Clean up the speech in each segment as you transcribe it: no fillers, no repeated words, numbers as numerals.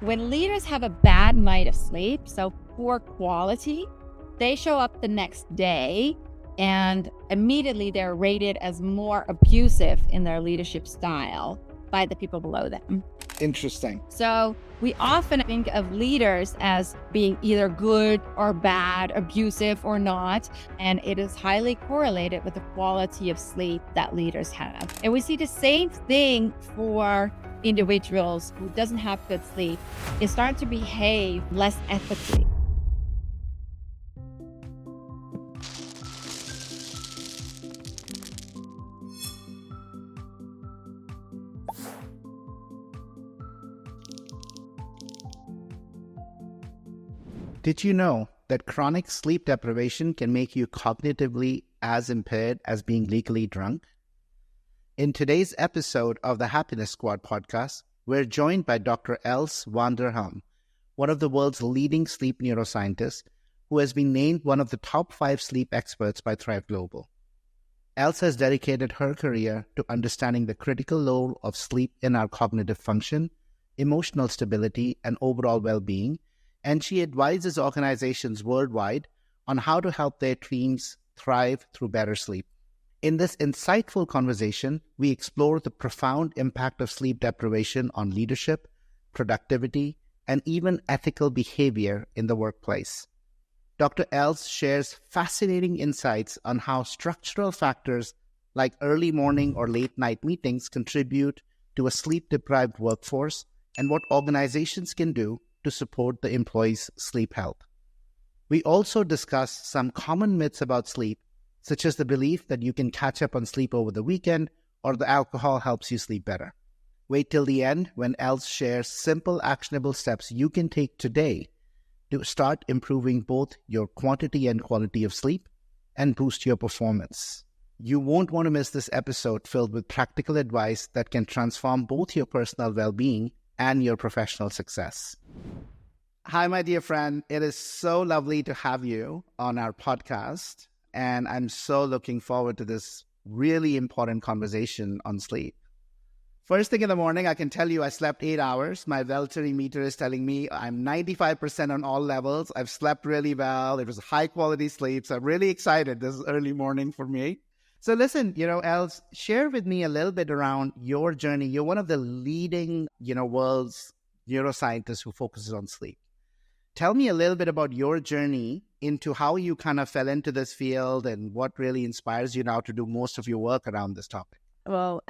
When leaders have a bad night of sleep, so poor quality, they show up the next day and immediately they're rated as more abusive in their leadership style by the people below them. Interesting. So we often think of leaders as being either good or bad, abusive or not, and it is highly correlated with the quality of sleep that leaders have. And we see the same thing for individuals who doesn't have good sleep. They start to behave less ethically. Did you know that chronic sleep deprivation can make you cognitively as impaired as being legally drunk? In today's episode of the Happiness Squad podcast, we're joined by Dr. Els van der Helm, one of the world's leading sleep neuroscientists, who has been named one of the top 5 sleep experts by Thrive Global. Els has dedicated her career to understanding the critical role of sleep in our cognitive function, emotional stability, and overall well-being, and she advises organizations worldwide on how to help their teams thrive through better sleep. In this insightful conversation, we explore the profound impact of sleep deprivation on leadership, productivity, and even ethical behavior in the workplace. Dr. Els shares fascinating insights on how structural factors like early morning or late night meetings contribute to a sleep-deprived workforce and what organizations can do to support the employees' sleep health. We also discuss some common myths about sleep, such as the belief that you can catch up on sleep over the weekend or the alcohol helps you sleep better. Wait till the end when Els shares simple, actionable steps you can take today to start improving both your quantity and quality of sleep and boost your performance. You won't want to miss this episode filled with practical advice that can transform both your personal well-being and your professional success. Hi, my dear friend. It is so lovely to have you on our podcast, and I'm so looking forward to this really important conversation on sleep. First thing in the morning, I can tell you I slept 8 hours. My Veltary meter is telling me I'm 95% on all levels. I've slept really well. It was high quality sleep, so I'm really excited. This is early morning for me. So listen, Els, share with me a little bit around your journey. You're one of the leading, world's neuroscientists who focuses on sleep. Tell me a little bit about your journey into how you kind of fell into this field and what really inspires you now to do most of your work around this topic. Well,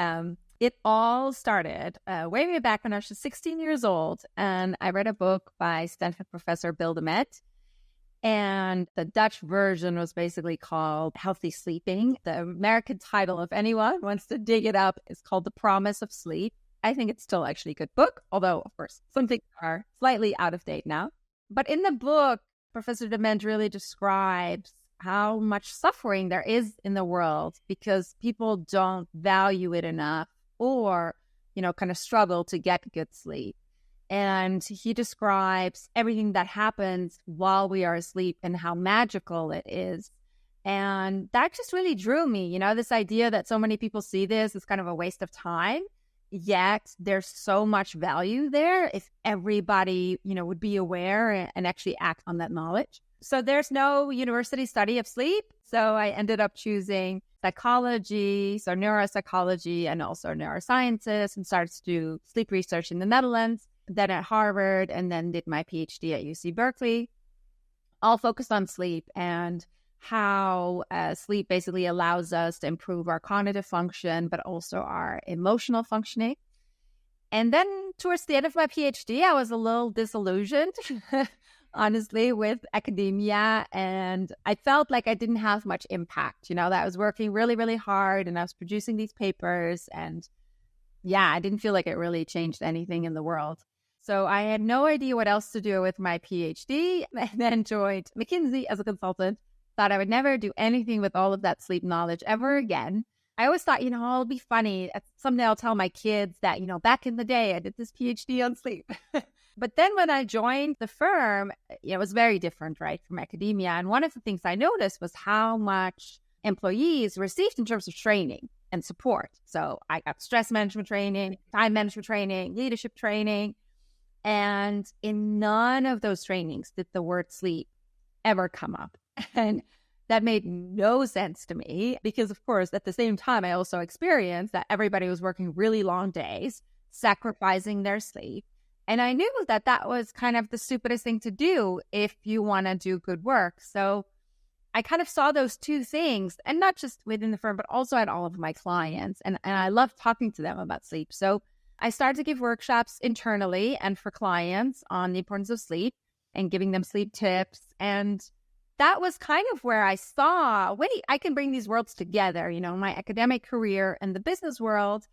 it all started way back when I was 16 years old, and I read a book by Stanford professor Bill DeMett. And the Dutch version was basically called Healthy Sleeping. The American title, if anyone wants to dig it up, is called The Promise of Sleep. I think it's still actually a good book, although, of course, some things are slightly out of date now. But in the book, Professor DeMent really describes how much suffering there is in the world because people don't value it enough or, kind of struggle to get good sleep. And he describes everything that happens while we are asleep and how magical it is. And that just really drew me, this idea that so many people see this as kind of a waste of time. Yet there's so much value there if everybody, would be aware and actually act on that knowledge. So there's no university study of sleep. So I ended up choosing psychology, so neuropsychology, and also neuroscientist, and started to do sleep research in the Netherlands, then at Harvard, and then did my PhD at UC Berkeley, all focused on sleep and how sleep basically allows us to improve our cognitive function, but also our emotional functioning. And then towards the end of my PhD, I was a little disillusioned, honestly, with academia. And I felt like I didn't have much impact, that I was working really, really hard and I was producing these papers. And I didn't feel like it really changed anything in the world. So I had no idea what else to do with my PhD, and then joined McKinsey as a consultant. Thought I would never do anything with all of that sleep knowledge ever again. I always thought, it'll be funny. Someday I'll tell my kids that, back in the day, I did this PhD on sleep. But then when I joined the firm, it was very different, right, from academia. And one of the things I noticed was how much employees received in terms of training and support. So I got stress management training, time management training, leadership training. And in none of those trainings did the word sleep ever come up. And that made no sense to me because, of course, at the same time, I also experienced that everybody was working really long days, sacrificing their sleep. And I knew that that was kind of the stupidest thing to do if you want to do good work. So I kind of saw those two things, and not just within the firm, but also at all of my clients. And I love talking to them about sleep. So I started to give workshops internally and for clients on the importance of sleep and giving them sleep tips. And that was kind of where I saw, wait, I can bring these worlds together, my academic career and the business world.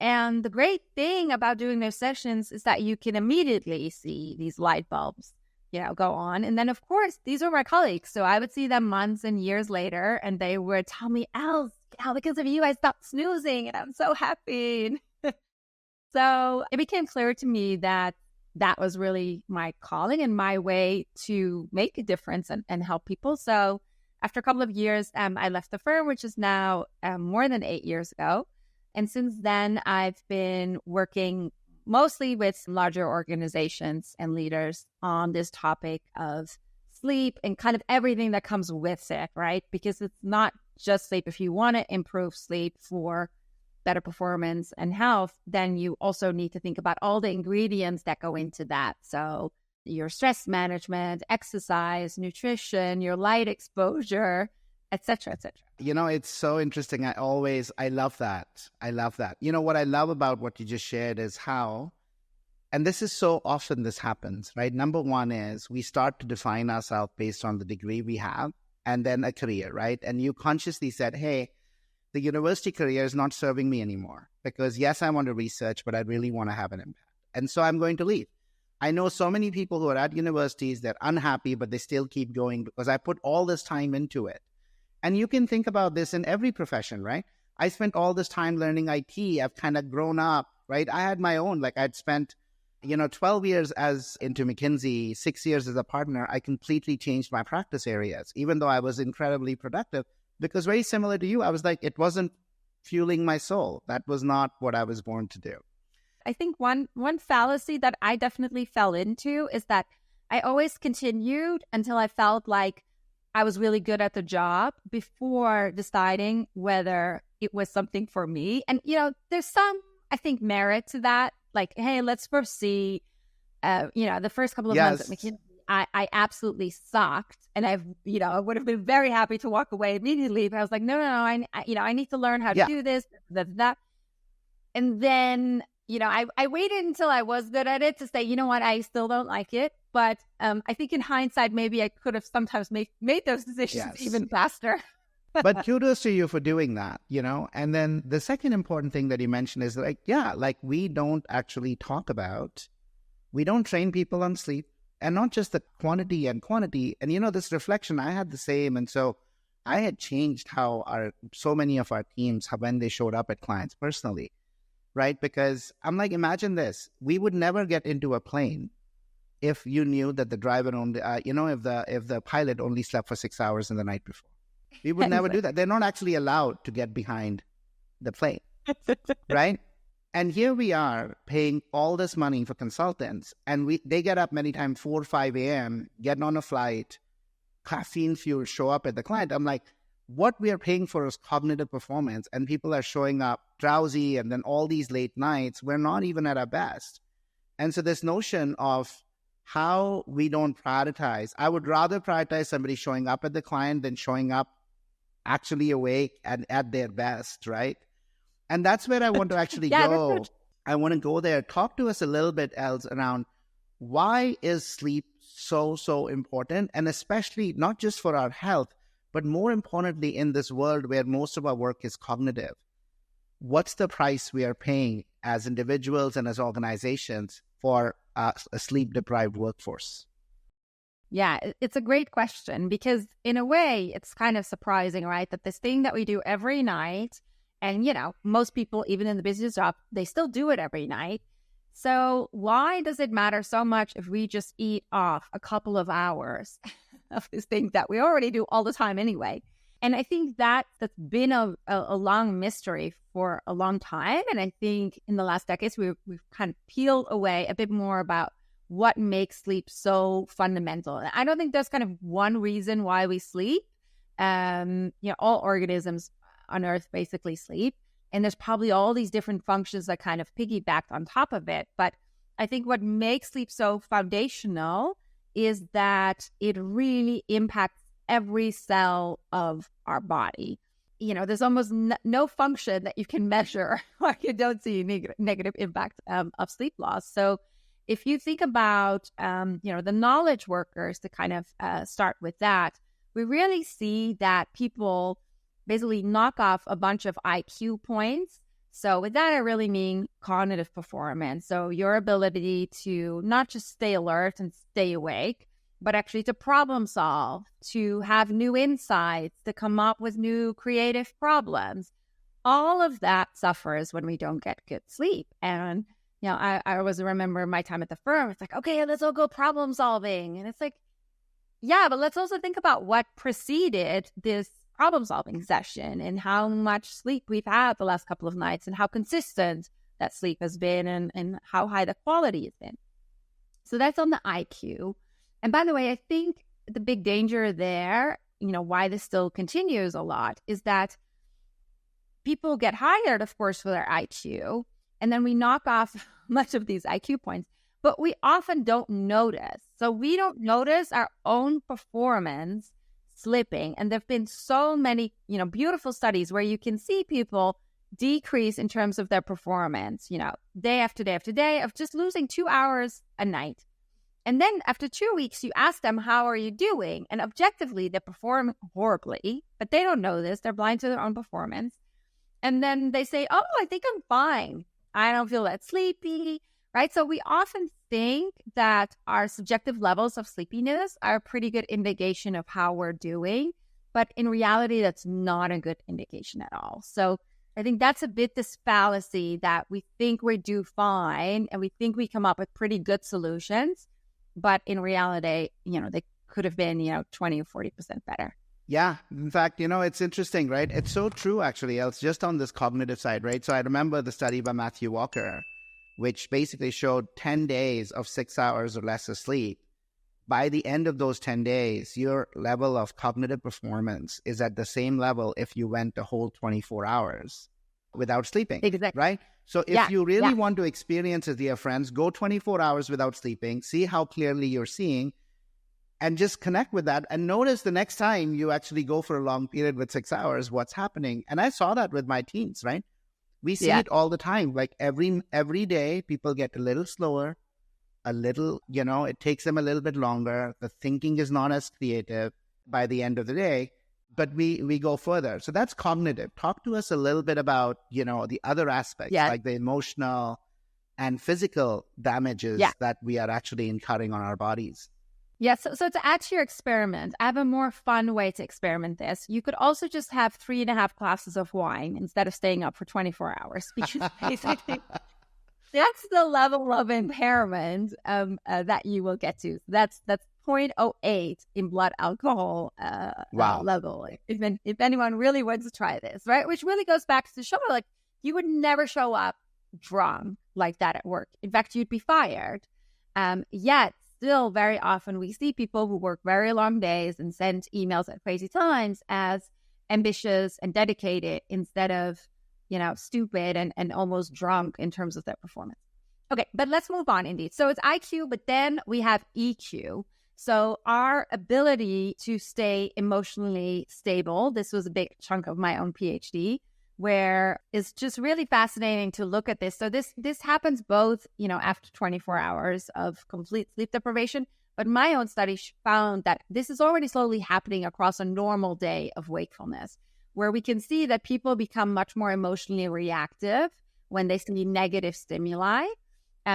And the great thing about doing those sessions is that you can immediately see these light bulbs, go on. And then, of course, these are my colleagues. So I would see them months and years later, and they would tell me, Al, because of you, I stopped snoozing, and I'm so happy. So it became clear to me that that was really my calling and my way to make a difference and help people. So after a couple of years, I left the firm, which is now more than 8 years ago. And since then, I've been working mostly with larger organizations and leaders on this topic of sleep and kind of everything that comes with it, right? Because it's not just sleep. If you want to improve sleep for better performance and health, then you also need to think about all the ingredients that go into that. So your stress management, exercise, nutrition, your light exposure, et cetera, et cetera. It's so interesting. I love that. What I love about what you just shared is how, and this is so often this happens, right? Number one is we start to define ourselves based on the degree we have and then a career, right? And you consciously said, hey, the university career is not serving me anymore because yes, I want to research, but I really want to have an impact. And so I'm going to leave. I know so many people who are at universities, they're unhappy, but they still keep going because I put all this time into it. And you can think about this in every profession, right? I spent all this time learning IT. I've kind of grown up, right? I had my own, I'd spent, 12 years into McKinsey, 6 years as a partner. I completely changed my practice areas, even though I was incredibly productive. Because very similar to you, I was like, it wasn't fueling my soul. That was not what I was born to do. I think one fallacy that I definitely fell into is that I always continued until I felt like I was really good at the job before deciding whether it was something for me. And, there's some, I think, merit to that. Like, hey, let's first see, the first couple of months at McKinsey, I absolutely sucked. And I would have been very happy to walk away immediately. But I was like, no, I need to learn how to do this, that. And then, I waited until I was good at it to say, I still don't like it. But I think in hindsight, maybe I could have sometimes made those decisions even faster. But kudos to you for doing that, And then the second important thing that you mentioned is we don't actually talk about, we don't train people on sleep. And not just the quantity. And, this reflection, I had the same. And so I had changed how so many of our teams, when they showed up at clients personally, right? Because I'm like, imagine this. We would never get into a plane if you knew that the driver only, if the pilot only slept for 6 hours in the night before. We would never do that. They're not actually allowed to get behind the plane, right? And here we are paying all this money for consultants, and they get up many times 4 or 5 a.m., get on a flight, caffeine fuel, show up at the client. I'm like, what we are paying for is cognitive performance, and people are showing up drowsy, and then all these late nights, we're not even at our best. And so this notion of how we don't prioritize, I would rather prioritize somebody showing up at the client than showing up actually awake and at their best, right? And that's where I want to actually go. I want to go there. Talk to us a little bit else around why is sleep so important? And especially not just for our health, but more importantly in this world where most of our work is cognitive. What's the price we are paying as individuals and as organizations for a sleep-deprived workforce? Yeah, it's a great question because in a way, it's kind of surprising, right? That this thing that we do every night, and, most people, even in the busiest job, they still do it every night. So why does it matter so much if we just eat off a couple of hours of this thing that we already do all the time anyway? And I think that's been a long mystery for a long time. And I think in the last decades, we've kind of peeled away a bit more about what makes sleep so fundamental. And I don't think there's kind of one reason why we sleep. All organisms on Earth basically sleep. And there's probably all these different functions that kind of piggyback on top of it. But I think what makes sleep so foundational is that it really impacts every cell of our body. There's almost no function that you can measure where you don't see negative impact of sleep loss. So if you think about, the knowledge workers, to kind of start with that, we really see that people basically knock off a bunch of IQ points. So with that, I really mean cognitive performance. So your ability to not just stay alert and stay awake, but actually to problem solve, to have new insights, to come up with new creative problems. All of that suffers when we don't get good sleep. And, I always remember my time at the firm. It's like, okay, let's all go problem solving. And it's like, yeah, but let's also think about what preceded this problem solving session and how much sleep we've had the last couple of nights and how consistent that sleep has been and how high the quality has been. So that's on the IQ. And by the way, I think the big danger there, why this still continues a lot, is that people get hired, of course, for their IQ, and then we knock off much of these IQ points, but we often don't notice. So we don't notice our own performance slipping. And there've been so many, beautiful studies where you can see people decrease in terms of their performance, day after day after day of just losing 2 hours a night. And then after 2 weeks, you ask them, how are you doing? And objectively, they perform horribly, but they don't know this. They're blind to their own performance. And then they say, oh, I think I'm fine. I don't feel that sleepy, right? So we often think that our subjective levels of sleepiness are a pretty good indication of how we're doing. But in reality, that's not a good indication at all. So I think that's a bit this fallacy that we think we do fine and we think we come up with pretty good solutions. But in reality, they could have been, 20 or 40% better. Yeah. In fact, it's interesting, right? It's so true, actually. It's just on this cognitive side, right? So I remember the study by Matthew Walker, which basically showed 10 days of 6 hours or less of sleep. By the end of those 10 days, your level of cognitive performance is at the same level if you went the whole 24 hours without sleeping. Exactly. Right? So if you really want to experience it, dear friends, go 24 hours without sleeping, see how clearly you're seeing, and just connect with that. And notice the next time you actually go for a long period with 6 hours, what's happening. And I saw that with my teens, right? We see it all the time. Like every day, people get a little slower, a little, it takes them a little bit longer. The thinking is not as creative by the end of the day, but we go further. So that's cognitive. Talk to us a little bit about, the other aspects, like the emotional and physical damages that we are actually incurring on our bodies. Yeah, so to add to your experiment, I have a more fun way to experiment this. You could also just have 3.5 glasses of wine instead of staying up for 24 hours. Because basically, that's the level of impairment that you will get to. That's 0.08 in blood alcohol level. If anyone really wants to try this, right? Which really goes back to show, like, you would never show up drunk like that at work. In fact, you'd be fired. Yet, still very often we see people who work very long days and send emails at crazy times as ambitious and dedicated instead of, stupid and almost drunk in terms of their performance. Okay, but let's move on indeed. So it's IQ, but then we have EQ. So our ability to stay emotionally stable, this was a big chunk of my own PhD, where it's just really fascinating to look at this. So this happens both, after 24 hours of complete sleep deprivation, but my own study found that this is already slowly happening across a normal day of wakefulness, where we can see that people become much more emotionally reactive when they see negative stimuli.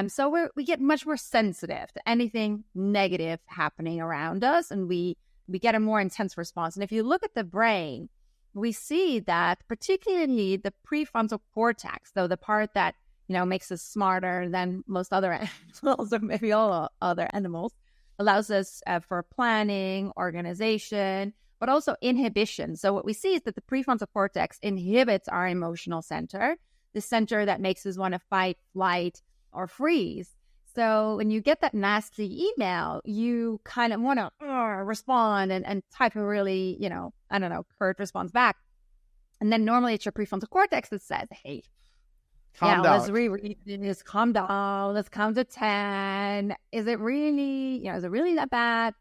So we get much more sensitive to anything negative happening around us, and we get a more intense response. And if you look at the brain, we see that particularly the prefrontal cortex, though the part that, makes us smarter than most other animals, or maybe all other animals, allows us for planning, organization, but also inhibition. So what we see is that the prefrontal cortex inhibits our emotional center, the center that makes us want to fight, flight, or freeze. So when you get that nasty email, you kind of want to respond and type a really, curt response back. And then normally it's your prefrontal cortex that says, hey, let's reread this, calm down, let's count to 10. Is it really that bad?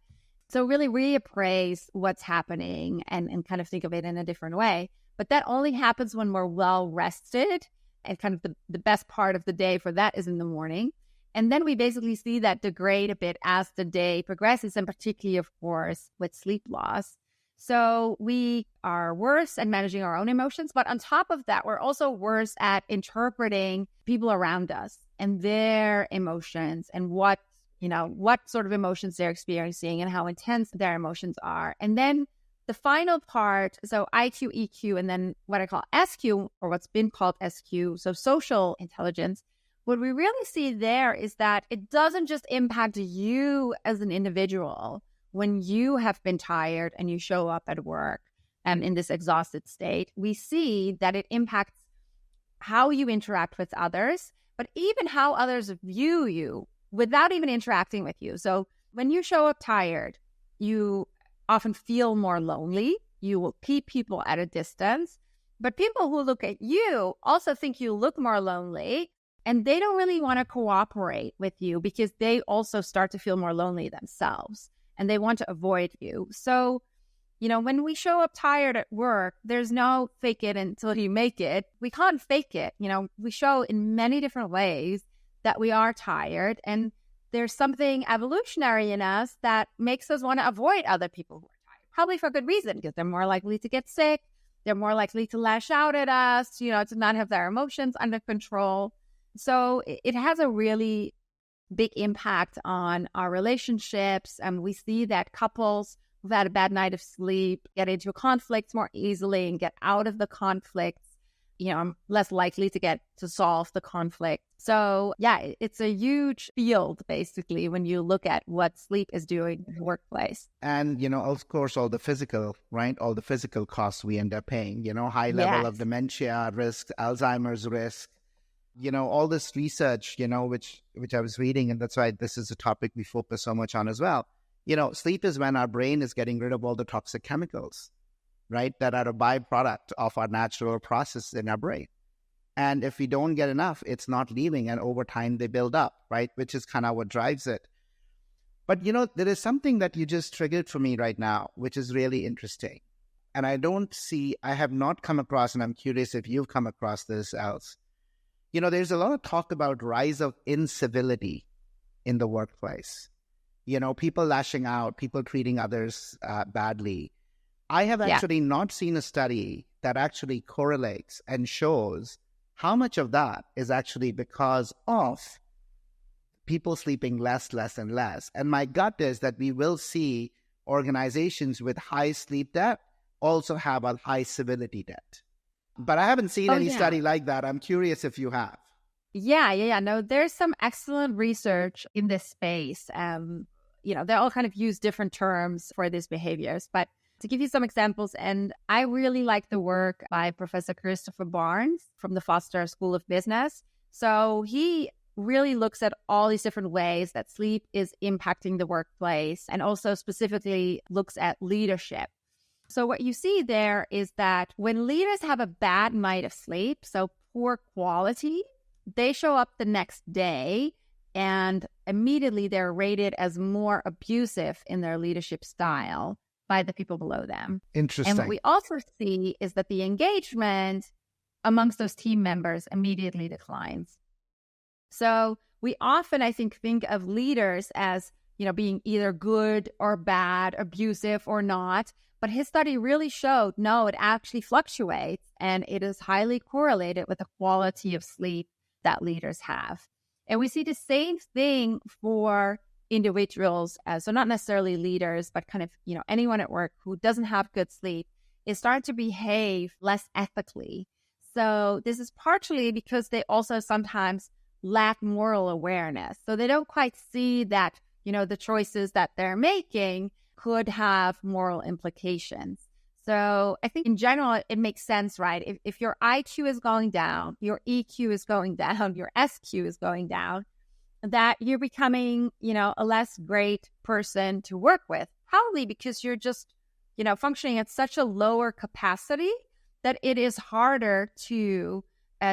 So really reappraise what's happening and kind of think of it in a different way. But that only happens when we're well rested, and kind of the best part of the day for that is in the morning. And then we basically see that degrade a bit as the day progresses, and particularly, of course, with sleep loss. So we are worse at managing our own emotions. But on top of that, we're also worse at interpreting people around us and their emotions and what sort of emotions they're experiencing and how intense their emotions are. And then the final part, so IQ, EQ, and then what I call SQ, or what's been called SQ, so social intelligence. What we really see there is that it doesn't just impact you as an individual when you have been tired and you show up at work in this exhausted state. We see that it impacts how you interact with others, but even how others view you without even interacting with you. So when you show up tired, you often feel more lonely. You will keep people at a distance, but people who look at you also think you look more lonely. And they don't really want to cooperate with you because they also start to feel more lonely themselves and they want to avoid you. So, when we show up tired at work, there's no fake it until you make it. We can't fake it. We show in many different ways that we are tired. And there's something evolutionary in us that makes us want to avoid other people who are tired, probably for good reason, because they're more likely to get sick. They're more likely to lash out at us, to not have their emotions under control. So it has a really big impact on our relationships. And we see that couples who've had a bad night of sleep get into conflicts more easily and get out of the conflicts. I'm less likely to solve the conflict. So yeah, it's a huge field, basically, when you look at what sleep is doing in the workplace. And, of course, all the physical costs we end up paying, high level of dementia risk, Alzheimer's risk. All this research, which I was reading, and that's why this is a topic we focus so much on as well. Sleep is when our brain is getting rid of all the toxic chemicals, right, that are a byproduct of our natural process in our brain. And if we don't get enough, it's not leaving, and over time they build up, right, which is kind of what drives it. But, there is something that you just triggered for me right now, which is really interesting. And I have not come across, and I'm curious if you've come across this else. There's a lot of talk about rise of incivility in the workplace. People lashing out, people treating others badly. I have actually not seen a study that actually correlates and shows how much of that is actually because of people sleeping less and less. And my gut is that we will see organizations with high sleep debt also have a high civility debt. But I haven't seen any study like that. I'm curious if you have. Yeah. No, there's some excellent research in this space. They all kind of use different terms for these behaviors. But to give you some examples, and I really like the work by Professor Christopher Barnes from the Foster School of Business. So he really looks at all these different ways that sleep is impacting the workplace, and also specifically looks at leadership. So what you see there is that when leaders have a bad night of sleep, so poor quality, they show up the next day and immediately they're rated as more abusive in their leadership style by the people below them. Interesting. And what we also see is that the engagement amongst those team members immediately declines. So we often, I think of leaders as, being either good or bad, abusive or not. But his study really showed, no, it actually fluctuates, and it is highly correlated with the quality of sleep that leaders have. And we see the same thing for individuals, so not necessarily leaders, but kind of, anyone at work who doesn't have good sleep is starting to behave less ethically. So this is partially because they also sometimes lack moral awareness. So they don't quite see that, the choices that they're making could have moral implications. So I think in general, it makes sense, right? If your IQ is going down, your EQ is going down, your SQ is going down, that you're becoming, a less great person to work with, probably because you're just, functioning at such a lower capacity that it is harder to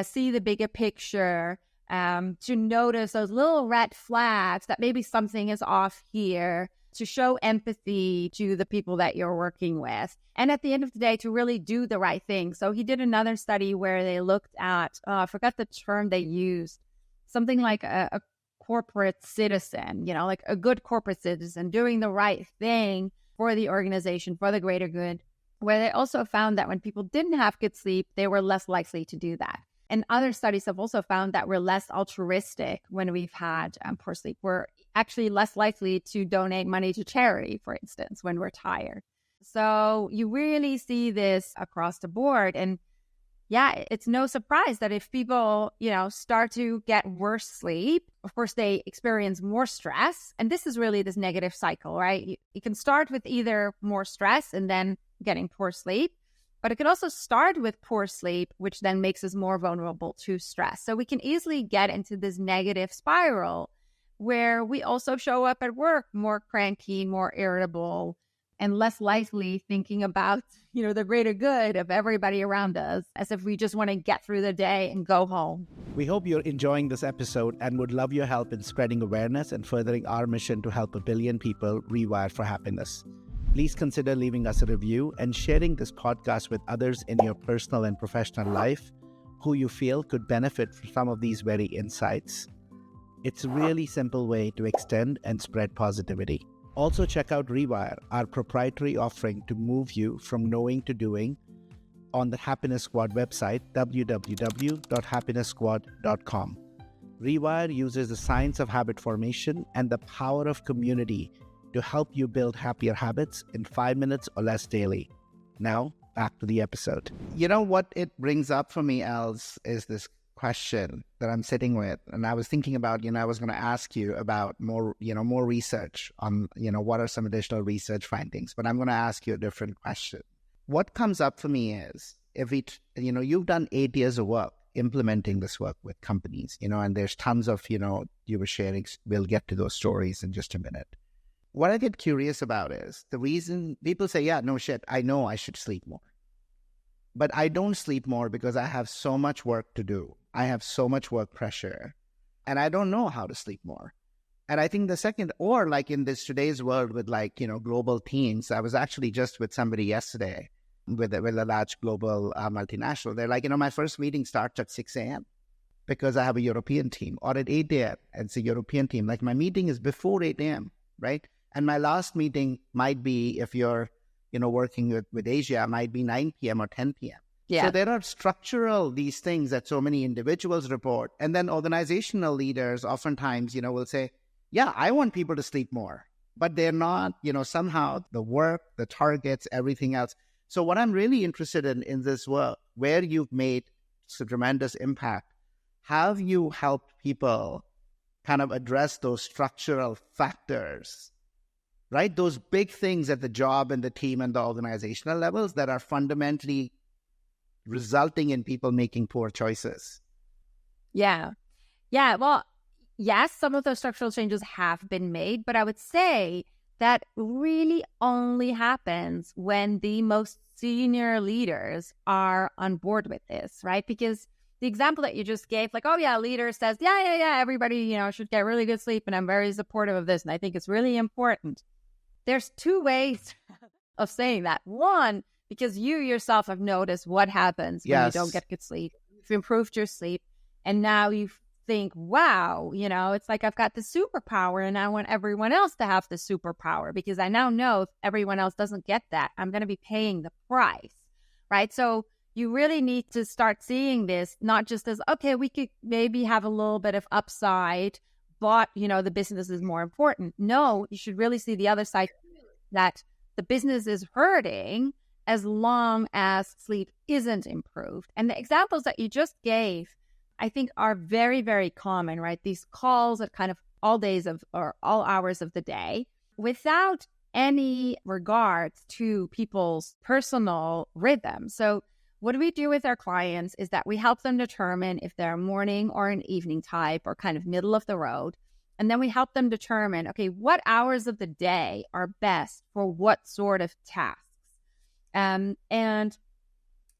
see the bigger picture, to notice those little red flags that maybe something is off here, to show empathy to the people that you're working with. And at the end of the day, to really do the right thing. So he did another study where they looked at, I forgot the term they used, something like a corporate citizen, like a good corporate citizen doing the right thing for the organization, for the greater good, where they also found that when people didn't have good sleep, they were less likely to do that. And other studies have also found that we're less altruistic when we've had poor sleep. We're actually less likely to donate money to charity, for instance, when we're tired. So you really see this across the board. And yeah, it's no surprise that if people, start to get worse sleep, of course, they experience more stress. And this is really this negative cycle, right? You can start with either more stress and then getting poor sleep, but it could also start with poor sleep, which then makes us more vulnerable to stress. So we can easily get into this negative spiral where we also show up at work more cranky, more irritable, and less likely thinking about, the greater good of everybody around us, as if we just want to get through the day and go home. We hope you're enjoying this episode and would love your help in spreading awareness and furthering our mission to help 1 billion people rewire for happiness. Please consider leaving us a review and sharing this podcast with others in your personal and professional life who you feel could benefit from some of these very insights. It's a really simple way to extend and spread positivity. Also check out Rewire, our proprietary offering to move you from knowing to doing, on the Happiness Squad website, www.happiness.squad.com. Rewire uses the science of habit formation and the power of community to help you build happier habits in 5 minutes or less daily. Now, back to the episode. What it brings up for me, Els, is this question that I'm sitting with. And I was thinking about, I was going to ask you about more research on, what are some additional research findings, but I'm going to ask you a different question. What comes up for me is, if you've done 8 years of work implementing this work with companies, and there's tons of, you were sharing, we'll get to those stories in just a minute. What I get curious about is the reason people say, yeah, no shit, I know I should sleep more. But I don't sleep more because I have so much work to do. I have so much work pressure and I don't know how to sleep more. And I think the second, or like in this today's world with global teams, I was actually just with somebody yesterday with a large global multinational. They're like, my first meeting starts at 6 a.m. because I have a European team, or at 8 a.m. and it's a European team. Like my meeting is before 8 a.m., right? And my last meeting might be, if you're, working with Asia, might be 9 p.m. or 10 p.m. Yeah. So there are these things that so many individuals report. And then organizational leaders oftentimes, will say, yeah, I want people to sleep more, but they're not, somehow the work, the targets, everything else. So what I'm really interested in this work, where you've made such tremendous impact, have you helped people kind of address those structural factors, right? Those big things at the job and the team and the organizational levels that are fundamentally resulting in people making poor choices. Yeah. Well, yes, some of those structural changes have been made, but I would say that really only happens when the most senior leaders are on board with this, right? Because the example that you just gave, like, oh yeah, leader says, yeah, everybody, should get really good sleep, and I'm very supportive of this, and I think it's really important. There's two ways of saying that. One, because you yourself have noticed what happens when you don't get good sleep. You've improved your sleep, and now you think, wow, it's like I've got the superpower, and I want everyone else to have the superpower, because I now know if everyone else doesn't get that, I'm going to be paying the price, right? So you really need to start seeing this not just as, okay, we could maybe have a little bit of upside, but, the business is more important. No, you should really see the other side, that the business is hurting as long as sleep isn't improved. And the examples that you just gave, I think, are very, very common, right? These calls at kind of all days of, or all hours of the day, without any regards to people's personal rhythm. So what we do with our clients is that we help them determine if they're a morning or an evening type, or kind of middle of the road. And then we help them determine, okay, what hours of the day are best for what sort of tasks. And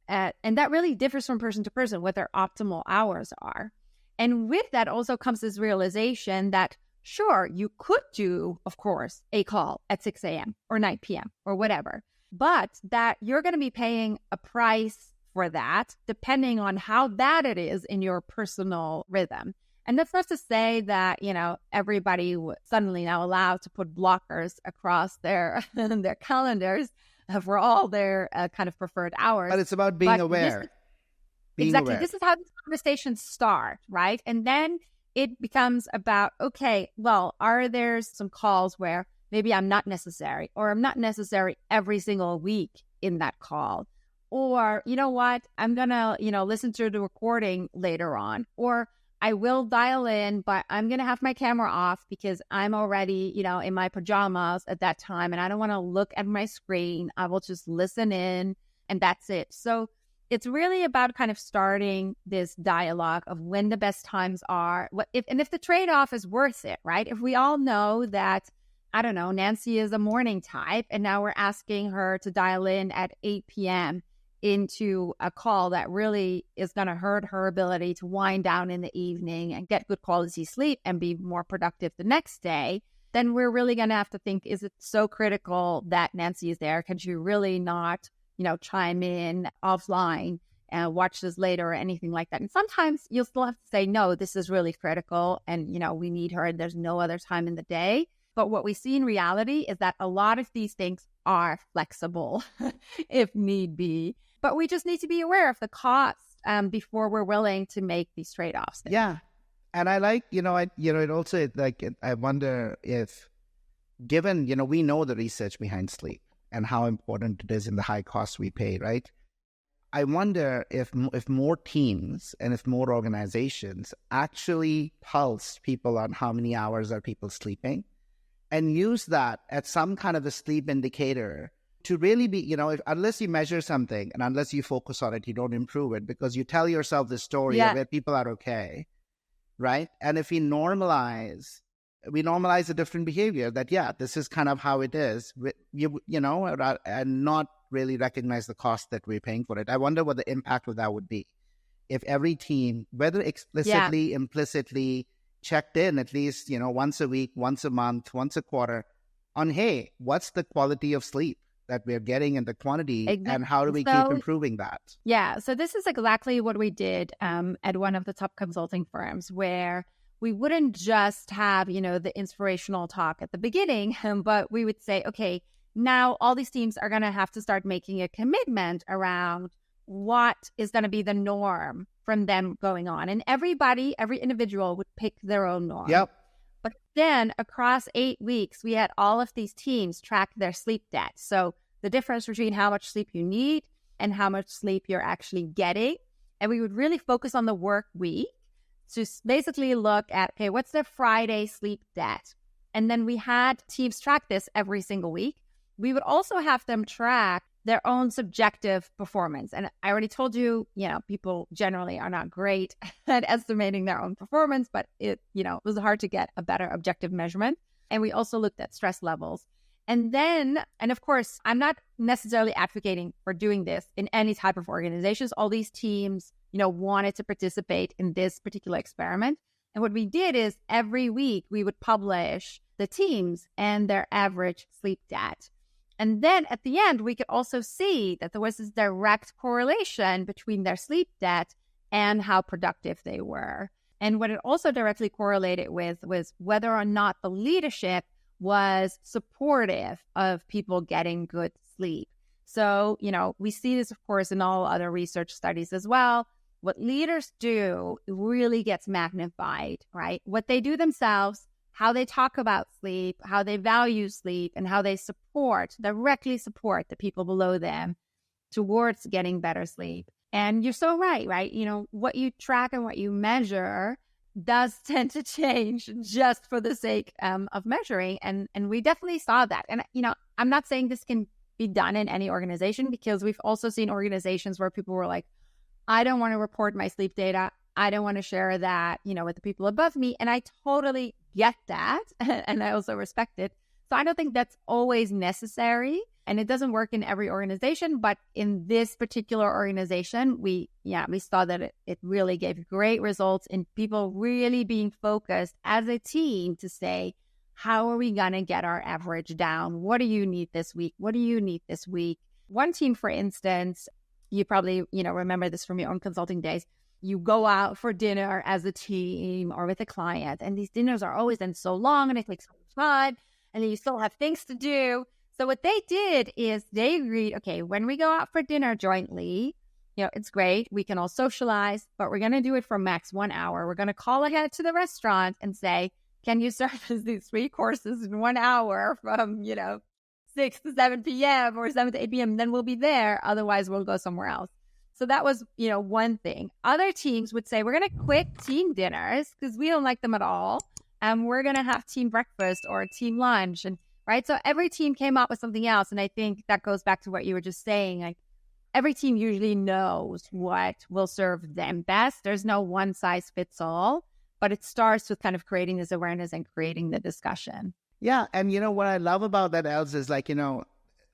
that really differs from person to person, what their optimal hours are. And with that also comes this realization that, sure, you could do, of course, a call at 6 a.m. or 9 p.m. or whatever, but that you're going to be paying a price for that depending on how bad it is in your personal rhythm. And that's not to say that, everybody would suddenly now allowed to put blockers across their their calendars for all their kind of preferred hours. But it's about being aware. Exactly. This is how these conversations start, right? And then it becomes about, okay, well, are there some calls where maybe I'm not necessary, or I'm not necessary every single week in that call? Or, you know what, I'm going to, listen to the recording later on. Or I will dial in, but I'm going to have my camera off because I'm already, in my pajamas at that time. And I don't want to look at my screen. I will just listen in and that's it. So it's really about kind of starting this dialogue of when the best times are, if the trade-off is worth it, right? If we all know that, I don't know, Nancy is a morning type, and now we're asking her to dial in at 8 p.m. into a call that really is going to hurt her ability to wind down in the evening and get good quality sleep and be more productive the next day, then we're really going to have to think, is it so critical that Nancy is there? Can she really not chime in offline and watch this later or anything like that? And sometimes you'll still have to say, no, this is really critical and, we need her and there's no other time in the day. But what we see in reality is that a lot of these things are flexible if need be. But we just need to be aware of the cost before we're willing to make these trade-offs. Yeah. And I like, it also, I wonder if, given, we know the research behind sleep and how important it is in the high costs we pay, right? I wonder if more teams and if more organizations actually pulse people on how many hours are people sleeping and use that as some kind of a sleep indicator to really be, unless you measure something and unless you focus on it, you don't improve it because you tell yourself the story of where people are okay, right? And if we normalize a different behavior that, this is kind of how it is, and not really recognize the cost that we're paying for it. I wonder what the impact of that would be if every team, whether explicitly, implicitly, checked in at least, once a week, once a month, once a quarter on, hey, what's the quality of sleep that we're getting and the quantity, and how do we keep improving that? Yeah, so this is exactly what we did at one of the top consulting firms, where we wouldn't just have, the inspirational talk at the beginning, but we would say, okay, now all these teams are going to have to start making a commitment around what is going to be the norm from them going on. And every individual would pick their own norm. Yep. But then across 8 weeks, we had all of these teams track their sleep debt. So the difference between how much sleep you need and how much sleep you're actually getting. And we would really focus on the work week to basically look at, okay, what's their Friday sleep debt? And then we had teams track this every single week. We would also have them track their own subjective performance. And I already told you, people generally are not great at estimating their own performance, but it was hard to get a better objective measurement. And we also looked at stress levels. And of course, I'm not necessarily advocating for doing this in any type of organizations. All these teams, wanted to participate in this particular experiment. And what we did is every week we would publish the teams and their average sleep debt. And then at the end, we could also see that there was this direct correlation between their sleep debt and how productive they were. And what it also directly correlated with was whether or not the leadership was supportive of people getting good sleep. So, we see this, of course, in all other research studies as well. What leaders do really gets magnified, right? What they do themselves, how they talk about sleep, how they value sleep, and how they directly support the people below them towards getting better sleep. And you're so right? What you track and what you measure does tend to change just for the sake of measuring. And we definitely saw that. And, I'm not saying this can be done in any organization, because we've also seen organizations where people were like, I don't want to report my sleep data. I don't want to share that, with the people above me. And I totally get that and I also respect it. So I don't think that's always necessary, and it doesn't work in every organization. But in this particular organization, we saw that it really gave great results in people really being focused as a team to say, how are we going to get our average down? What do you need this week? What do you need this week? One team, for instance, you probably, remember this from your own consulting days. You go out for dinner as a team or with a client, and these dinners are always then so long and it takes so much time, and then you still have things to do. So what they did is they agreed, okay, when we go out for dinner jointly, it's great. We can all socialize, but we're going to do it for max 1 hour. We're going to call ahead to the restaurant and say, can you serve us these 3 courses in 1 hour from, 6 to 7 p.m. or 7 to 8 p.m. Then we'll be there. Otherwise, we'll go somewhere else. So that was, one thing. Other teams would say, we're going to quit team dinners because we don't like them at all. And we're going to have team breakfast or team lunch. And right. So every team came up with something else. And I think that goes back to what you were just saying. Like, every team usually knows what will serve them best. There's no one size fits all, but it starts with kind of creating this awareness and creating the discussion. Yeah. And what I love about that, Els, is like,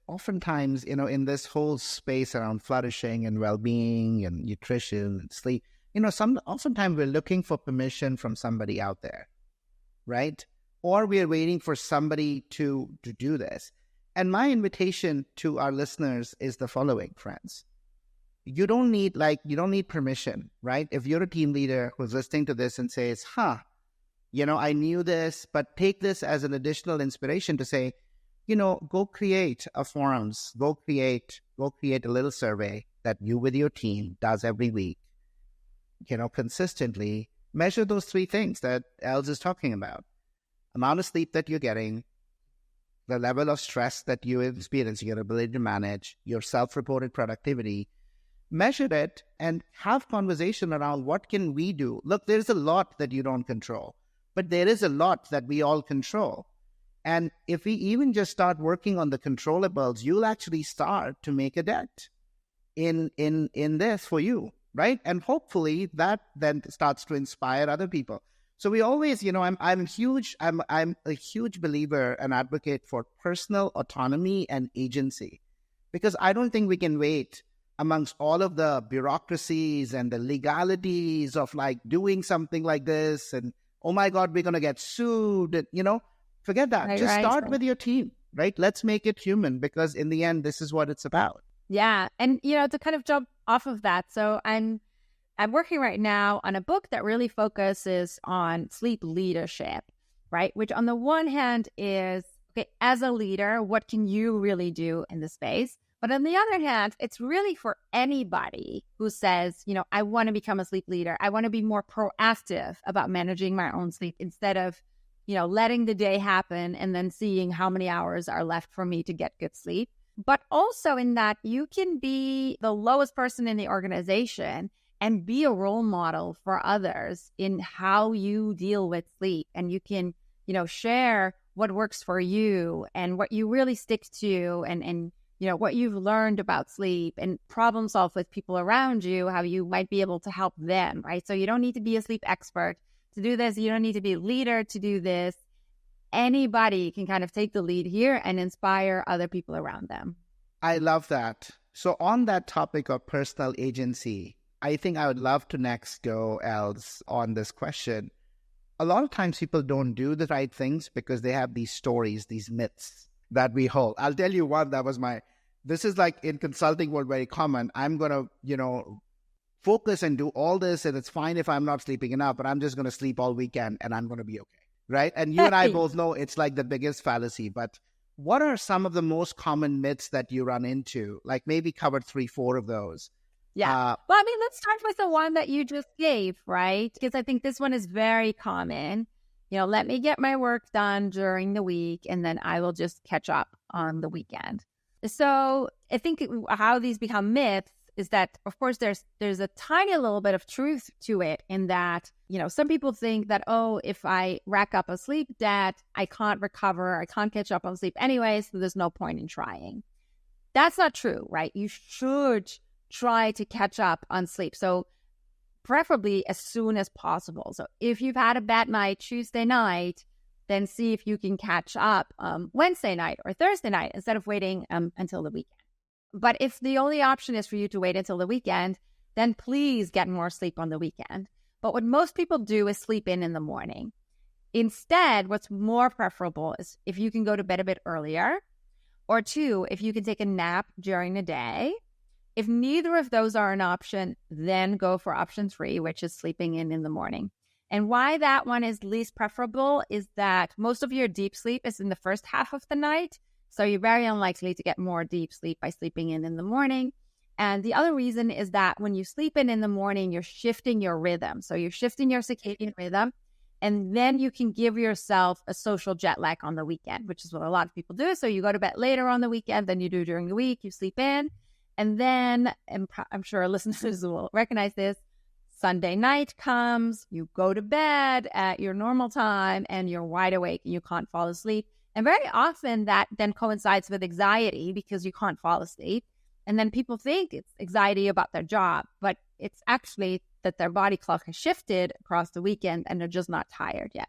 oftentimes, in this whole space around flourishing and well-being and nutrition and sleep, oftentimes we're looking for permission from somebody out there, right? Or we are waiting for somebody to do this. And my invitation to our listeners is the following, friends. You don't need permission, right? If you're a team leader who's listening to this and says, I knew this, but take this as an additional inspiration to say, go create a forums, go create a little survey that you with your team does every week, consistently measure those 3 things that Els is talking about. Amount of sleep that you're getting, the level of stress that you experience, your ability to manage, your self-reported productivity. Measure it and have conversation around what can we do. Look, there's a lot that you don't control, but there is a lot that we all control. And if we even just start working on the controllables, you'll actually start to make a dent in this for you, right? And hopefully that then starts to inspire other people. So we always, I'm a huge believer and advocate for personal autonomy and agency, because I don't think we can wait amongst all of the bureaucracies and the legalities of like doing something like this and, oh my God, we're going to get sued, and, forget that. Just start with your team, right? Let's make it human, because in the end, this is what it's about. Yeah. And, to kind of jump off of that. So I'm working right now on a book that really focuses on sleep leadership, right? Which on the one hand is, okay, as a leader, what can you really do in the space? But on the other hand, it's really for anybody who says, I want to become a sleep leader. I want to be more proactive about managing my own sleep instead of, letting the day happen and then seeing how many hours are left for me to get good sleep. But also in that you can be the lowest person in the organization and be a role model for others in how you deal with sleep. And you can, share what works for you and what you really stick to and what you've learned about sleep, and problem solve with people around you, how you might be able to help them, right? So you don't need to be a sleep expert to do this. You don't need to be a leader to do this. Anybody can kind of take the lead here and inspire other people around them. I love that. So on that topic of personal agency, I think I would love to next go, Els, on this question. A lot of times people don't do the right things because they have these stories, these myths that we hold. I'll tell you one that was this is like in consulting world very common. I'm going to, focus and do all this, and it's fine if I'm not sleeping enough, but I'm just going to sleep all weekend and I'm going to be okay, right? And you and I both know it's like the biggest fallacy. But what are some of the most common myths that you run into? Like maybe cover 3-4 of those. Yeah. Well, let's start with the one that you just gave, right? Because I think this one is very common. Let me get my work done during the week and then I will just catch up on the weekend. So I think how these become myths is that, of course, there's a tiny little bit of truth to it in that, some people think that, if I rack up a sleep debt, I can't recover, I can't catch up on sleep anyway, so there's no point in trying. That's not true, right? You should try to catch up on sleep. So preferably as soon as possible. So if you've had a bad night Tuesday night, then see if you can catch up Wednesday night or Thursday night instead of waiting until the weekend. But if the only option is for you to wait until the weekend, then please get more sleep on the weekend. But what most people do is sleep in the morning. Instead, what's more preferable is if you can go to bed a bit earlier, or two, if you can take a nap during the day. If neither of those are an option, then go for option 3, which is sleeping in the morning. And why that one is least preferable is that most of your deep sleep is in the first half of the night. So you're very unlikely to get more deep sleep by sleeping in the morning. And the other reason is that when you sleep in the morning, you're shifting your rhythm. So you're shifting your circadian rhythm. And then you can give yourself a social jet lag on the weekend, which is what a lot of people do. So you go to bed later on the weekend than you do during the week. You sleep in. And then, and I'm sure listeners will recognize this, Sunday night comes, you go to bed at your normal time, and you're wide awake and you can't fall asleep. And very often that then coincides with anxiety because you can't fall asleep. And then people think it's anxiety about their job, but it's actually that their body clock has shifted across the weekend and they're just not tired yet.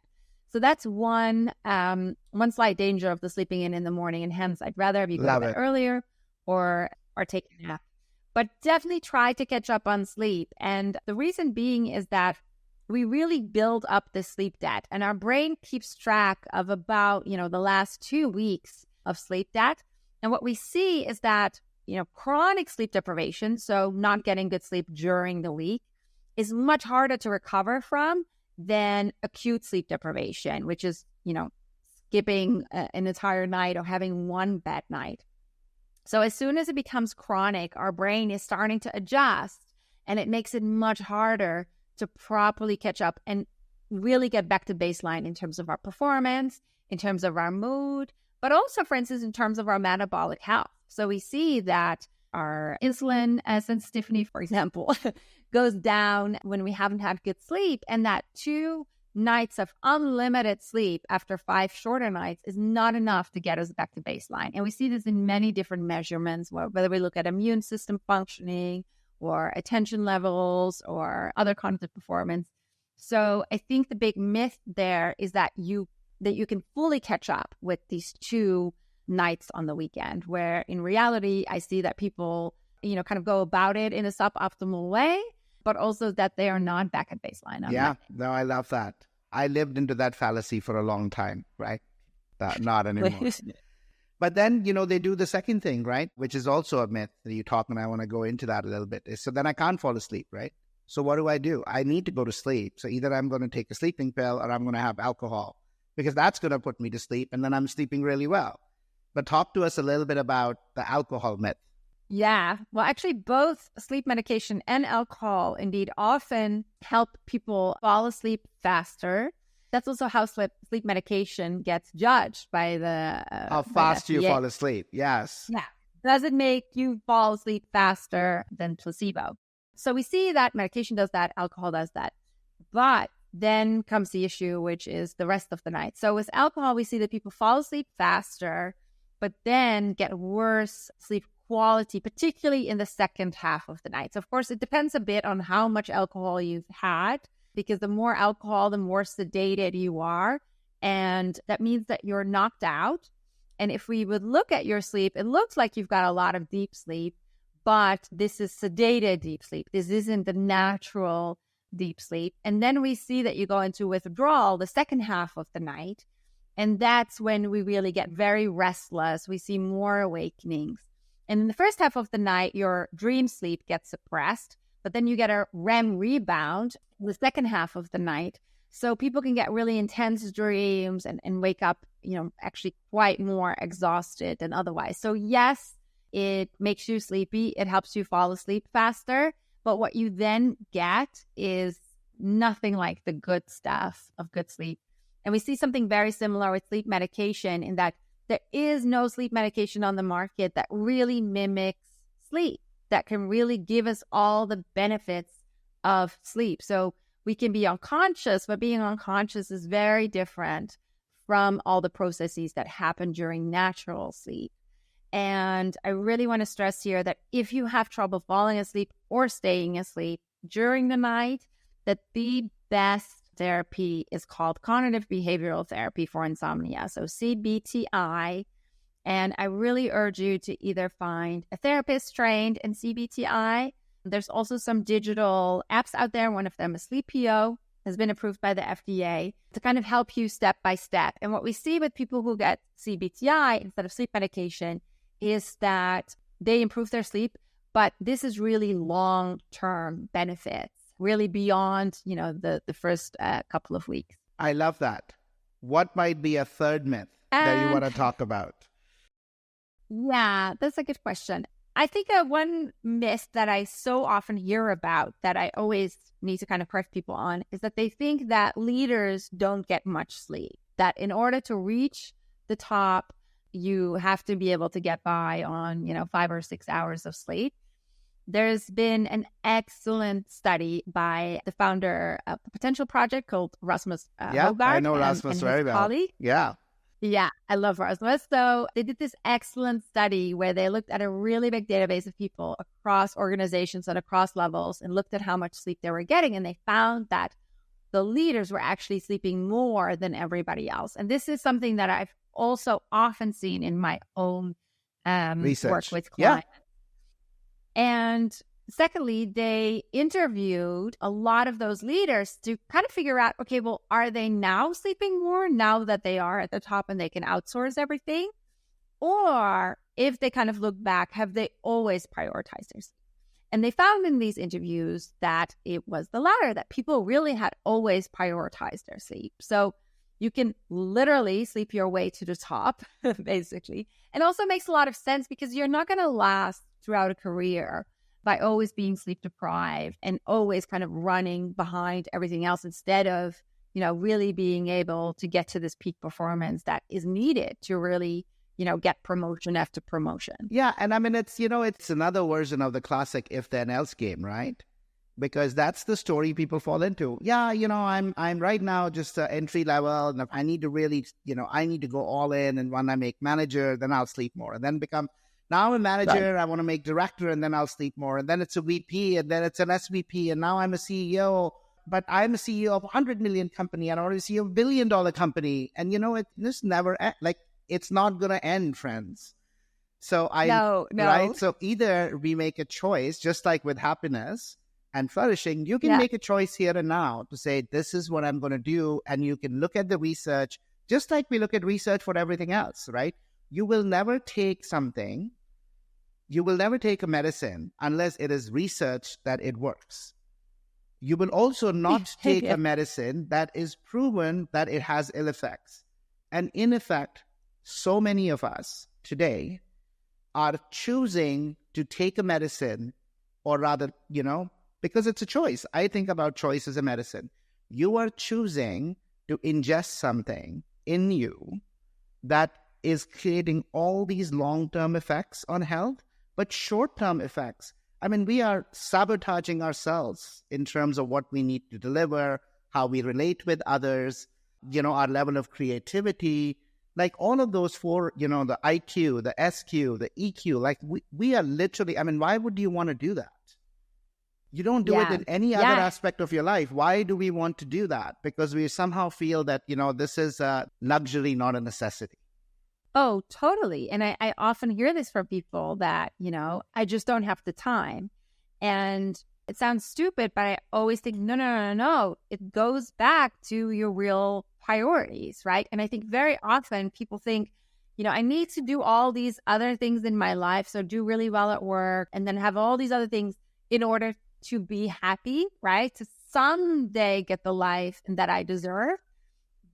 So that's one slight danger of the sleeping in the morning. And hence, I'd rather have you go to bed earlier or take a nap. But definitely try to catch up on sleep. And the reason being is that we really build up the sleep debt. And our brain keeps track of about, the last 2 weeks of sleep debt. And what we see is that, chronic sleep deprivation, so not getting good sleep during the week, is much harder to recover from than acute sleep deprivation, which is, skipping an entire night or having one bad night. So as soon as it becomes chronic, our brain is starting to adjust, and it makes it much harder to properly catch up and really get back to baseline in terms of our performance, in terms of our mood, but also, for instance, in terms of our metabolic health. So we see that our insulin sensitivity, for example, goes down when we haven't had good sleep, and that 2 nights of unlimited sleep after 5 shorter nights is not enough to get us back to baseline. And we see this in many different measurements, whether we look at immune system functioning or attention levels or other cognitive performance. So I think the big myth there is that you can fully catch up with these 2 nights on the weekend, where in reality, I see that people, kind of go about it in a suboptimal way, but also that they are not back at baseline. Yeah, no, I love that. I lived into that fallacy for a long time, right? Not anymore. But then, they do the second thing, right? Which is also a myth that you talk, and I want to go into that a little bit. So then I can't fall asleep, right? So what do? I need to go to sleep. So either I'm going to take a sleeping pill or I'm going to have alcohol, because that's going to put me to sleep, and then I'm sleeping really well. But talk to us a little bit about the alcohol myth. Yeah. Well, actually, both sleep medication and alcohol indeed often help people fall asleep faster. That's also how sleep medication gets judged by the how fast you fall asleep. Yes. Yeah. Does it make you fall asleep faster than placebo? So we see that medication does that, alcohol does that. But then comes the issue, which is the rest of the night. So with alcohol, we see that people fall asleep faster, but then get worse sleep quality, particularly in the second half of the night. So of course, it depends a bit on how much alcohol you've had, because the more alcohol, the more sedated you are. And that means that you're knocked out. And if we would look at your sleep, it looks like you've got a lot of deep sleep, but this is sedated deep sleep. This isn't the natural deep sleep. And then we see that you go into withdrawal the second half of the night. And that's when we really get very restless. We see more awakenings. And in the first half of the night, your dream sleep gets suppressed, but then you get a REM rebound in the second half of the night. So people can get really intense dreams and wake up, actually quite more exhausted than otherwise. So yes, it makes you sleepy. It helps you fall asleep faster. But what you then get is nothing like the good stuff of good sleep. And we see something very similar with sleep medication in that there is no sleep medication on the market that really mimics sleep, that can really give us all the benefits of sleep. So we can be unconscious, but being unconscious is very different from all the processes that happen during natural sleep. And I really want to stress here that if you have trouble falling asleep or staying asleep, during the night, that the best therapy is called cognitive behavioral therapy for insomnia, so CBTI. And I really urge you to either find a therapist trained in CBTI. There's also some digital apps out there. One of them is Sleepio, has been approved by the FDA to kind of help you step by step. And what we see with people who get CBTI instead of sleep medication is that they improve their sleep, but this is really long-term benefits, really beyond, the first couple of weeks. I love that. What might be a third myth that you want to talk about? Yeah, that's a good question. I think one myth that I so often hear about that I always need to kind of correct people on is that they think that leaders don't get much sleep, that in order to reach the top, you have to be able to get by on, 5 or 6 hours of sleep. There's been an excellent study by the founder of the Potential Project called Rasmus Hoggaard. I know Rasmus very well. Colleague. Yeah, I love Rasmus. So they did this excellent study where they looked at a really big database of people across organizations and across levels and looked at how much sleep they were getting. And they found that the leaders were actually sleeping more than everybody else. And this is something that I've also often seen in my own work with clients. Yeah. And secondly, they interviewed a lot of those leaders to kind of figure out, okay, well, are they now sleeping more now that they are at the top and they can outsource everything? Or if they kind of look back, have they always prioritized their sleep? And they found in these interviews that it was the latter, that people really had always prioritized their sleep. So you can literally sleep your way to the top, basically. And also makes a lot of sense because you're not going to last throughout a career by always being sleep deprived and always kind of running behind everything else instead of, really being able to get to this peak performance that is needed to really, get promotion after promotion. Yeah. And I mean, it's another version of the classic if then else game, right? Because that's the story people fall into. Yeah, I'm right now just entry level and I need to really, I need to go all in. And when I make manager, then I'll sleep more and then now I'm a manager, right. I want to make director, and then I'll sleep more. And then it's a VP, and then it's an SVP, and now I'm a CEO. But I'm a CEO of a 100 million company, and I'm a CEO of $1 billion company. And, this never, it's not going to end, friends. So No. Right? So either we make a choice, just like with happiness and flourishing, you can make a choice here and now to say, this is what I'm going to do. And you can look at the research, just like we look at research for everything else, right? You will never take a medicine unless it is researched that it works. You will also not take a medicine that is proven that it has ill effects. And in effect, so many of us today are choosing to take a medicine, or rather, because it's a choice. I think about choice as a medicine. You are choosing to ingest something in you that is creating all these long-term effects on health, but short-term effects. I mean, we are sabotaging ourselves in terms of what we need to deliver, how we relate with others, our level of creativity, like all of those four, the IQ, the SQ, the EQ, like we are literally, why would you want to do that? You don't do it in any other aspect of your life. Why do we want to do that? Because we somehow feel that, this is a luxury, not a necessity. Oh, totally. And I often hear this from people that, I just don't have the time. And it sounds stupid, but I always think, no. It goes back to your real priorities, right? And I think very often people think, I need to do all these other things in my life. So do really well at work and then have all these other things in order to be happy, right? To someday get the life that I deserve.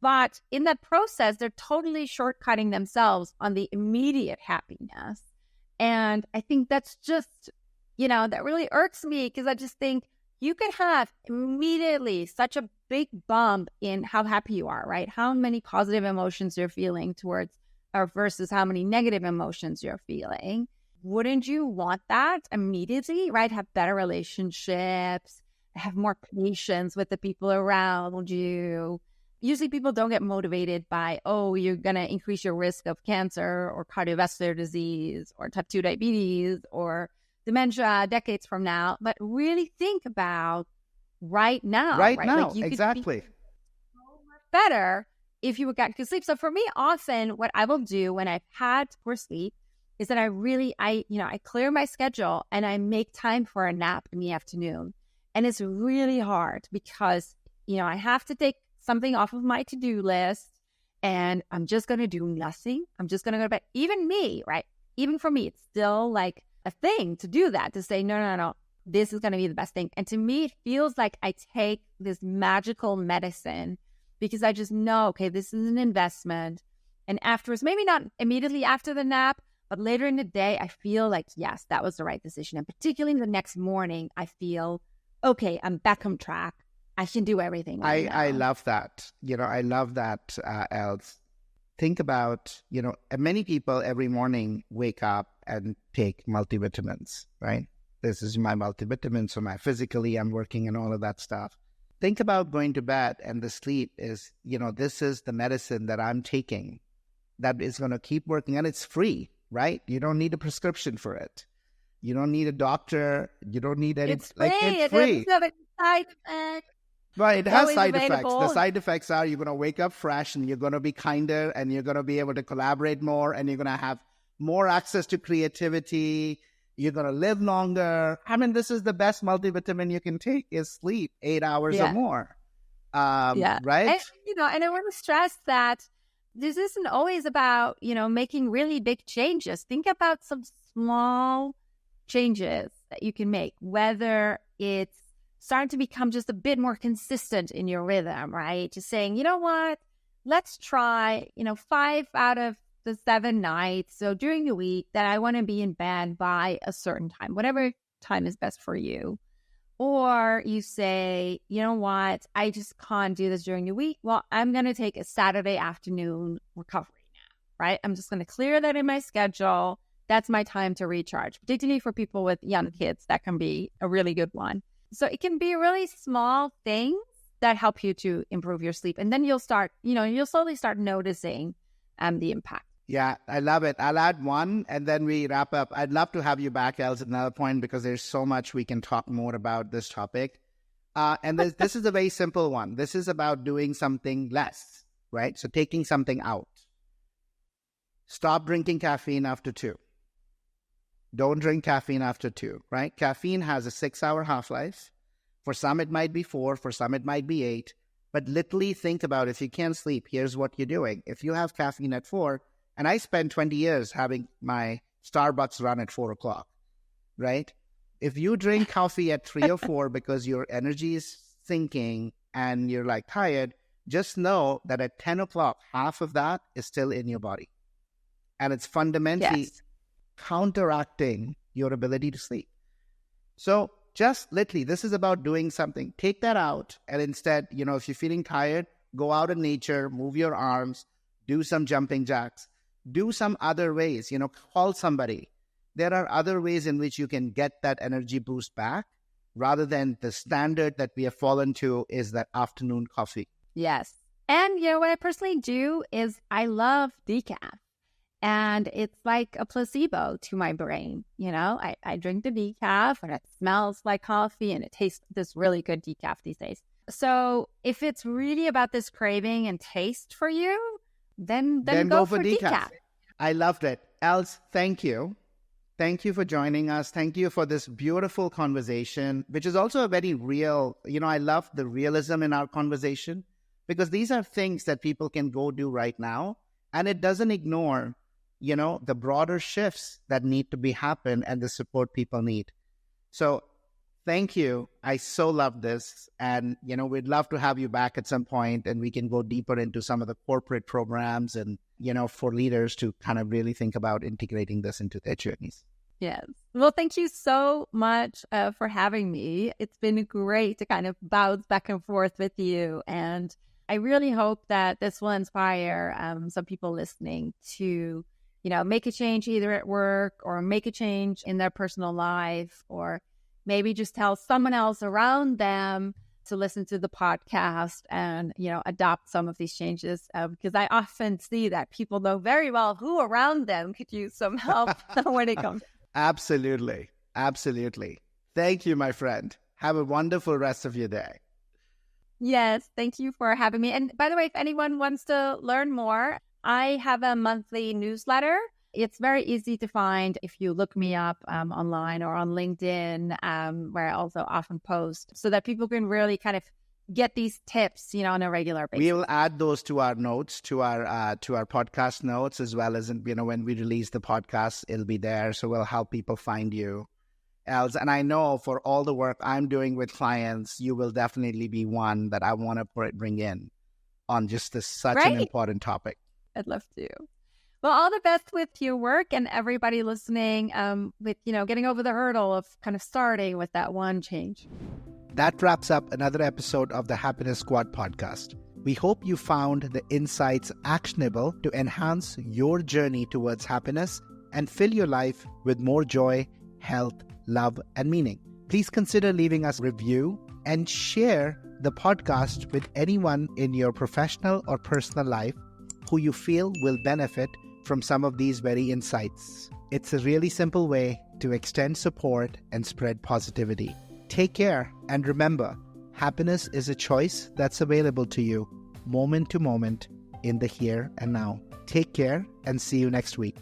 But in that process, they're totally shortcutting themselves on the immediate happiness. And I think that's just, that really irks me because I just think you could have immediately such a big bump in how happy you are, right? How many positive emotions you're feeling towards or versus how many negative emotions you're feeling. Wouldn't you want that immediately, right? Have better relationships, have more patience with the people around you. Usually people don't get motivated by, you're going to increase your risk of cancer or cardiovascular disease or type 2 diabetes or dementia decades from now, but really think about right now. Right now, Like you exactly. could be so much better if you would get good sleep. So for me, often what I will do when I've had poor sleep is that I clear my schedule and I make time for a nap in the afternoon. And it's really hard because, I have to take something off of my to-do list and I'm just going to do nothing. I'm just going to go to bed. Even me, right? Even for me, it's still like a thing to do that, to say, no, this is going to be the best thing. And to me, it feels like I take this magical medicine because I just know, okay, this is an investment. And afterwards, maybe not immediately after the nap, but later in the day, I feel like, yes, that was the right decision. And particularly the next morning, I feel, okay, I'm back on track. I can do everything right now. I love that. I love that, Els. Think about, many people every morning wake up and take multivitamins, right? This is my multivitamin, so physically I'm working and all of that stuff. Think about going to bed and the sleep is, this is the medicine that I'm taking that is going to keep working, and it's free, right? You don't need a prescription for it. You don't need a doctor. You don't need any. It's free. It's free. It doesn't have a side effect. But it has side available. effects. The side effects are you're going to wake up fresh and you're going to be kinder and you're going to be able to collaborate more and you're going to have more access to creativity. You're going to live longer. I mean, this is the best multivitamin you can take is sleep, 8 hours or more. Right? And I want to stress that this isn't always about, making really big changes. Think about some small changes that you can make, whether it's starting to become just a bit more consistent in your rhythm, right? Just saying, you know what, let's try, 5 out of the 7 nights. So during the week that I want to be in bed by a certain time, whatever time is best for you. Or you say, you know what, I just can't do this during the week. Well, I'm going to take a Saturday afternoon recovery nap, right? I'm just going to clear that in my schedule. That's my time to recharge, particularly for people with young kids. That can be a really good one. So it can be really small things that help you to improve your sleep. And then you'll slowly start noticing the impact. Yeah, I love it. I'll add one and then we wrap up. I'd love to have you back, Els, at another point because there's so much we can talk more about this topic. And this is a very simple one. This is about doing something less, right? So taking something out. Stop drinking caffeine after 2. Don't drink caffeine after 2, right? Caffeine has a 6-hour half-life. For some, it might be 4. For some, it might be 8. But literally think about if you can't sleep, here's what you're doing. If you have caffeine at 4, and I spent 20 years having my Starbucks run at 4 o'clock, right? If you drink coffee at 3 or 4 because your energy is sinking and you're like tired, just know that at 10 o'clock, half of that is still in your body. And it's fundamentally counteracting your ability to sleep. So just literally, this is about doing something. Take that out. And instead, if you're feeling tired, go out in nature, move your arms, do some jumping jacks, do some other ways, call somebody. There are other ways in which you can get that energy boost back rather than the standard that we have fallen to is that afternoon coffee. Yes. And, what I personally do is I love decaf. And it's like a placebo to my brain. I drink the decaf and it smells like coffee and it tastes this really good decaf these days. So if it's really about this craving and taste for you, then go for decaf. I loved it. Els, thank you. Thank you for joining us. Thank you for this beautiful conversation, which is also a very real, I love the realism in our conversation because these are things that people can go do right now. And it doesn't ignore the broader shifts that need to be happen and the support people need. So thank you. I so love this. And, we'd love to have you back at some point and we can go deeper into some of the corporate programs and, for leaders to kind of really think about integrating this into their journeys. Yes. Well, thank you so much for having me. It's been great to kind of bounce back and forth with you. And I really hope that this will inspire some people listening to make a change either at work or make a change in their personal life, or maybe just tell someone else around them to listen to the podcast and, adopt some of these changes. Because I often see that people know very well who around them could use some help when it comes. Absolutely. Absolutely. Thank you, my friend. Have a wonderful rest of your day. Yes, thank you for having me. And by the way, if anyone wants to learn more, I have a monthly newsletter. It's very easy to find if you look me up online or on LinkedIn, where I also often post, so that people can really kind of get these tips, on a regular basis. We will add those to our notes, to our podcast notes, as well as when we release the podcast, it'll be there. So we'll help people find you. Els, and I know for all the work I'm doing with clients, you will definitely be one that I want to bring in on just such an important topic. I'd love to. Well, all the best with your work, and everybody listening with, getting over the hurdle of kind of starting with that one change. That wraps up another episode of the Happiness Squad podcast. We hope you found the insights actionable to enhance your journey towards happiness and fill your life with more joy, health, love, and meaning. Please consider leaving us a review and share the podcast with anyone in your professional or personal life who you feel will benefit from some of these very insights. It's a really simple way to extend support and spread positivity. Take care, and remember, happiness is a choice that's available to you moment to moment in the here and now. Take care and see you next week.